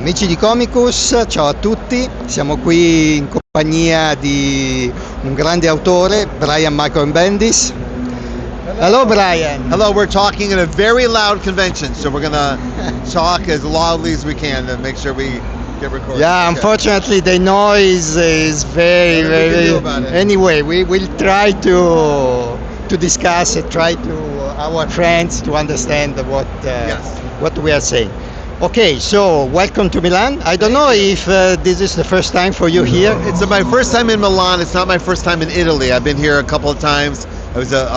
Amici di Comicus, ciao a tutti, siamo qui in compagnia di un grande autore, Brian Michael Bendis. Hello Brian. Hello, we're talking in a very loud convention, so we're gonna talk as loudly as we can to make sure we get recorded. Yeah, unfortunately the noise is very, Anyway, we will try to discuss it, try to our friends to understand what we are saying. Okay, so welcome to Milan. I don't know if this is the first time for you here. It's my first time in Milan. It's not my first time in Italy. I've been here a couple of times. I was at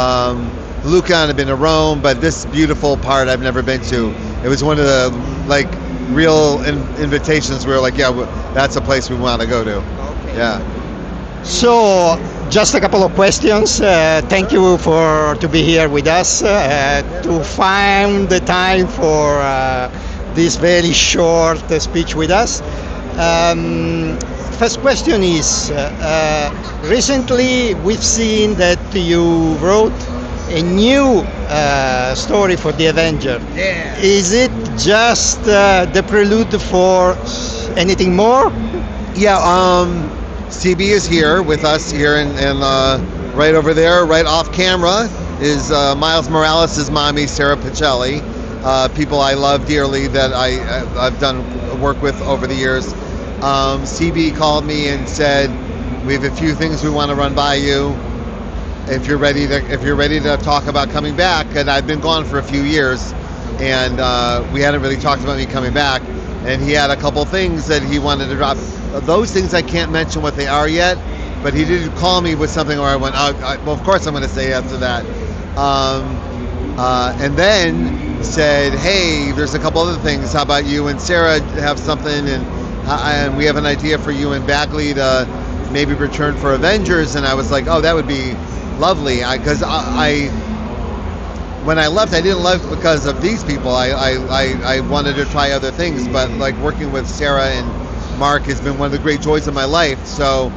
Lucca and I've been to Rome, but this beautiful part I've never been to. It was one of the real invitations where that's a place we want to go to. Okay. Yeah. So just a couple of questions. Thank you to be here with us, to find the time for this very short speech with us. First question is, recently we've seen that you wrote a new story for the Avenger. Yeah. Is it just the prelude for anything more? Yeah, CB is here with us here and right over there, right off camera, is Miles Morales' mommy, Sarah Pichelli. People I love dearly that I've done work with over the years. CB called me and said, "We have a few things we want to run by you. If you're ready to talk about coming back." And I've been gone for a few years, and we hadn't really talked about me coming back. And he had a couple things that he wanted to drop. Those things I can't mention what they are yet, but he did call me with something where I went, well, of course I'm going to say yes to that. And then said, "Hey, there's a couple other things. How about you and Sarah have something, and we have an idea for you and Bagley to maybe return for Avengers." And I was like, "Oh, that would be lovely." Because when I left, I didn't leave because of these people. I wanted to try other things, but working with Sarah and Mark has been one of the great joys of my life. So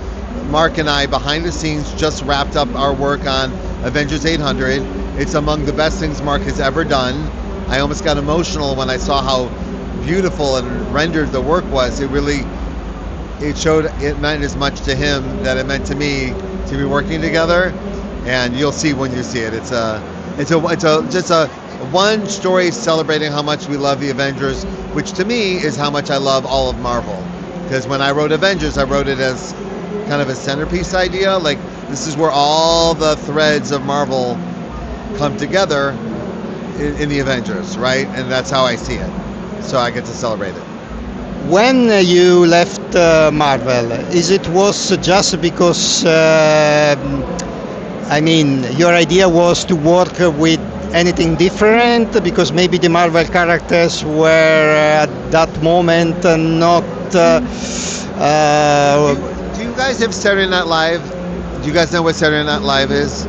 Mark and I, behind the scenes, just wrapped up our work on Avengers 800. It's among the best things Mark has ever done. I almost got emotional when I saw how beautiful and rendered the work was. It showed it meant as much to him that it meant to me to be working together. And you'll see when you see it. It's just a one story celebrating how much we love the Avengers, which to me is how much I love all of Marvel. Because when I wrote Avengers, I wrote it as kind of a centerpiece idea. This is where all the threads of Marvel come together in the Avengers, right? And that's how I see it. So I get to celebrate it. When you left Marvel, was just because your idea was to work with anything different, because maybe the Marvel characters were at that moment not. Do you guys have Saturday Night Live? Do you guys know what Saturday Night Live is?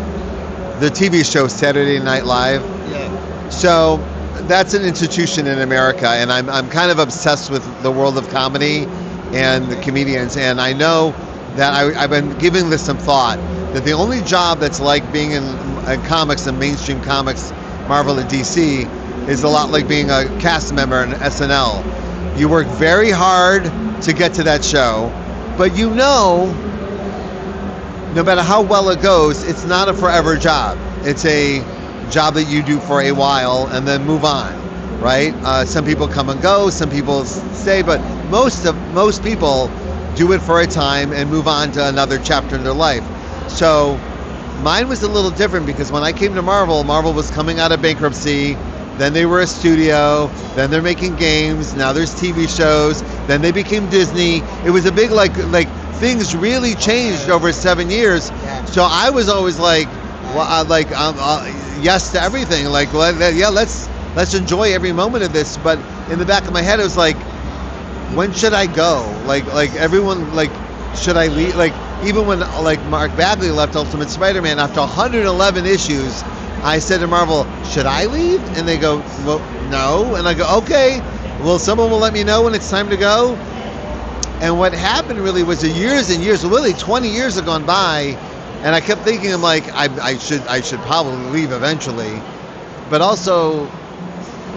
The TV show Saturday Night Live. Yeah. So that's an institution in America, and I'm kind of obsessed with the world of comedy and the comedians. And I know that I've been giving this some thought, that the only job that's like being in comics and mainstream comics, Marvel and DC, is a lot like being a cast member in SNL. You work very hard to get to that show, but no matter how well it goes, it's not a forever job. It's a job that you do for a while and then move on, right? Some people come and go, some people stay, but most people do it for a time and move on to another chapter in their life. So mine was a little different, because when I came to Marvel was coming out of bankruptcy. Then they were a studio, then they're making games, now there's TV shows, then they became Disney. It was a big, things really changed over 7 years. So I was always yes to everything. Let's enjoy every moment of this. But in the back of my head, it was when should I go? Everyone, should I leave? Even when Mark Bagley left Ultimate Spider-Man after 111 issues, I said to Marvel, "Should I leave?" And they go, "Well, no." And I go, "Okay, well, someone will let me know when it's time to go." And what happened really was years and years, really 20 years have gone by, and I kept thinking, I should probably leave eventually, but also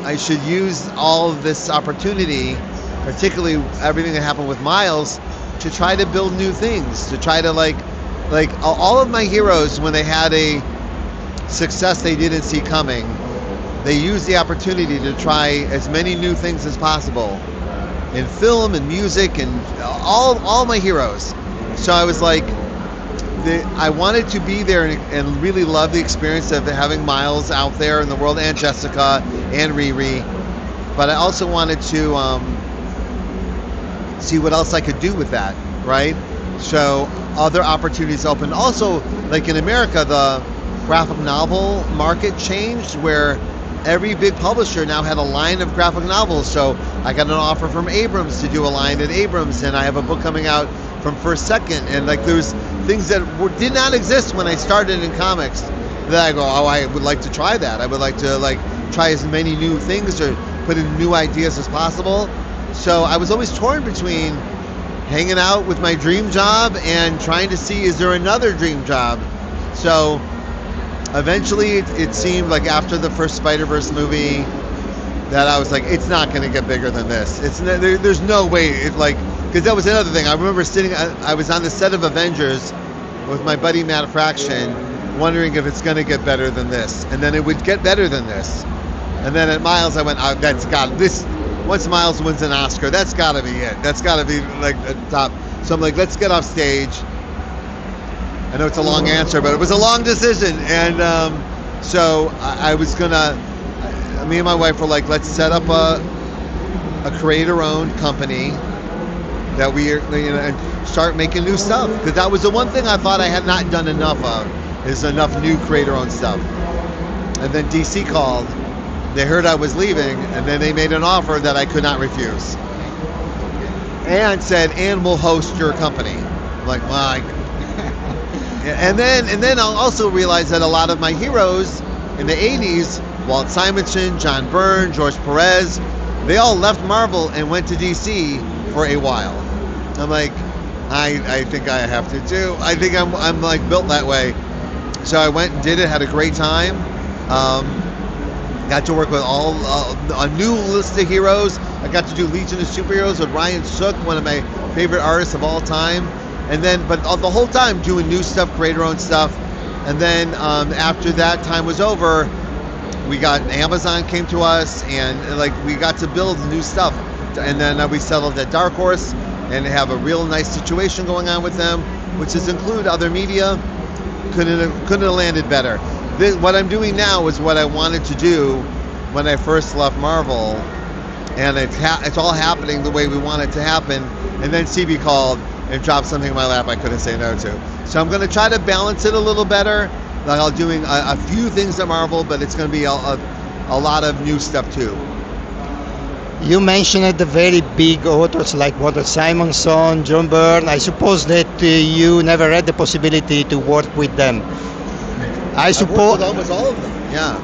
I should use all of this opportunity particularly everything that happened with Miles, to try to build new things, to try to like all of my heroes, when they had a success they didn't see coming, they used the opportunity to try as many new things as possible in film and music and all my heroes. So I was like, I wanted to be there and really love the experience of having Miles out there in the world, and Jessica and Riri, but I also wanted to see what else I could do with that, right? So other opportunities opened. Also, like in America, the graphic novel market changed, where every big publisher now had a line of graphic novels. So I got an offer from Abrams to do a line at Abrams, and I have a book coming out from First Second, and like there's things that did not exist when I started in comics that I go, oh, I would like to try that. I would like to like try as many new things or put in new ideas as possible. So I was always torn between hanging out with my dream job and trying to see, is there another dream job? So eventually it seemed like after the first Spider-Verse movie that I was like, it's not going to get bigger than this. There's no way. Because that was another thing. I remember I was on the set of Avengers with my buddy Matt Fraction, wondering if it's going to get better than this. And then it would get better than this. And then at Miles, I went, once Miles wins an Oscar, that's got to be it. That's got to be like the top. So I'm like, let's get off stage. I know it's a long answer, but it was a long decision. And so I was going to, me and my wife were like, let's set up a creator-owned company that and start making new stuff, because that was the one thing I thought I had not done enough of, is enough new creator-owned stuff. And then DC called, they heard I was leaving, and then they made an offer that I could not refuse, and said, and we'll host your company. I'm like, well, and then I'll also realize that a lot of my heroes in the 80s, Walt Simonson, John Byrne, George Perez, they all left Marvel and went to DC for a while. I'm like, I think I have to too. I think I'm like built that way. So I went and did it, had a great time. Got to work with a new list of heroes. I got to do Legion of Superheroes with Ryan Sook, one of my favorite artists of all time. And then, but the whole time doing new stuff, creator-owned stuff. And then after that time was over, we got Amazon came to us, and like we got to build new stuff. And then we settled at Dark Horse and have a real nice situation going on with them, which is include other media. Couldn't have landed better. What I'm doing now is what I wanted to do when I first left Marvel, and it's all happening the way we want it to happen. And then CB called and dropped something in my lap I couldn't say no to. So I'm going to try to balance it a little better. Like I'm doing a few things at Marvel, but it's going to be a lot of new stuff too. You mentioned the very big authors like Walter Simonson, John Byrne. I suppose that you never had the possibility to work with them. I suppose with almost all of them. Yeah,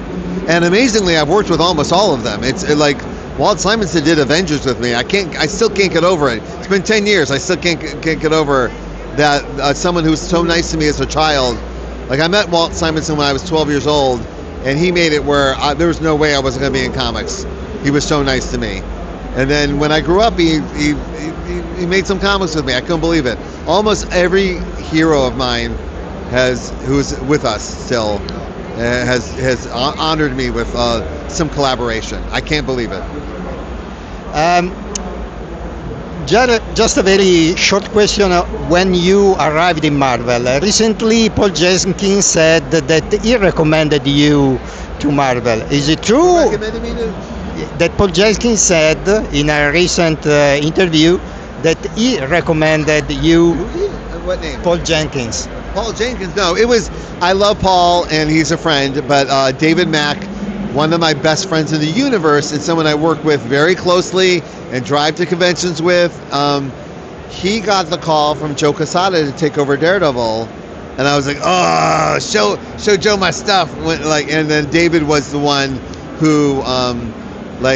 and amazingly, I've worked with almost all of them. It's like Walt Simonson did Avengers with me. I still can't get over it. It's been 10 years. I still can't get over that. Someone who's so nice to me as a child. Like I met Walt Simonson when I was 12 years old, and he made it where there was no way I wasn't going to be in comics. He was so nice to me. And then when I grew up, he made some comics with me. I couldn't believe it. Almost every hero of mine who's with us still has honored me with some collaboration. I can't believe it. Just a very short question. When you arrived in Marvel, recently Paul Jenkins said that he recommended you to Marvel. Is it true? Recommended me to? That Paul Jenkins said in a recent interview that he recommended you. What name? Paul Jenkins. Paul Jenkins. No, it was. I love Paul and he's a friend, but David Mack, one of my best friends in the universe, and someone I work with very closely and drive to conventions with. He got the call from Joe Quesada to take over Daredevil, and I was like, oh, show Joe my stuff. And then David was the one who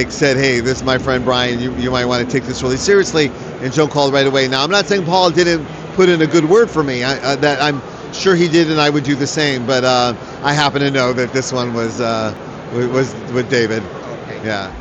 said, hey, this is my friend Brian, you might want to take this really seriously. And Joe called right away. Now, I'm not saying Paul didn't put in a good word for me, that I'm sure he did, and I would do the same, but I happen to know that this one was with David. Okay. Yeah.